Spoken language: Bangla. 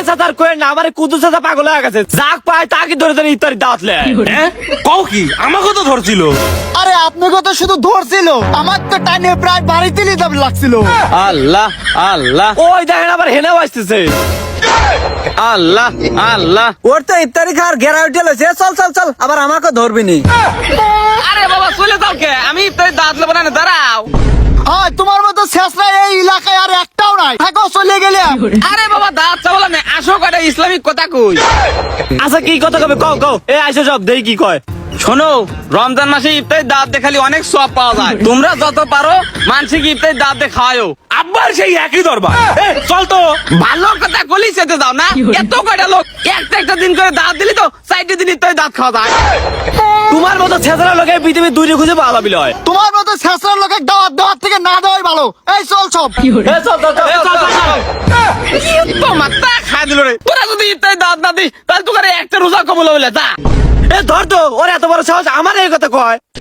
চাচা আর কই না, আমার কুদু চাচা পাগল হয়ে গেছে, যাক পায় তাকে ধরে ধরে ইফতারি দাওয়াত লে। কও কি আমাকে তো ধরছিল। আরে আপনাকে তো শুধু ধরছিল, আমার তো টাইনে প্রায় বাড়িতে নিতে লাগছিল। আল্লাহ আল্লাহ, ওই দেখেন আবার হেনেও আসতেছে। আল্লাহ আল্লাহ, ওর তো ইফতারি খাওয়ার ঘেরা উঠে লইছে, চল চল চল, আবার আমাকে ধরবি নি। আরে বাবা চলে যাও কে, আমি ইফতারি দাওয়াত লেবো না, দাঁড়াও। হ্যাঁ তোমার মতো শেষরা এই এলাকায় আর একটাও নাই, থাকো চলে গেলে। আরে বাবা দাঁত চাবলা না, আসো কটা ইসলামিক কথা কই। আচ্ছা কি কথা কবে কও কও, এ আইসো সব দেই কি কয়। শোনো, রমজান মাসে ইফতারি দাওয়াত দেখালি অনেক সওয়াব পাওয়া যায়, তোমরা যত পারো মানসিক ইফতারি দাওয়াত দে খাওয়াও। আব্বার সেই একই দরবার। চল তো। ভালো কথা কলি সেতে দাও না, এত কয়টা লোক একটা একটা দিন করে দাঁত দিলি তো 4 দিন ইফতারি দাঁত খাওয়া যায়। তোমার মতো ছেঁচড়া লোকে পৃথিবীর দুইটা খুঁজে পাওয়া যাবে লয়। তোমার মতো শেষরা লোকের দাওয়াত দেওয়ার থেকে না দেওয়াই ভালো। এই চল সব। তো মাথা খাই দিল রে, তোরা যদি ইফতারি দাঁত না দিস তাহলে তোকে একটা রোজা কবুল হইলে যা। এ ধর তো, ওর এত বড় সাহস আমার এই কথা কয়।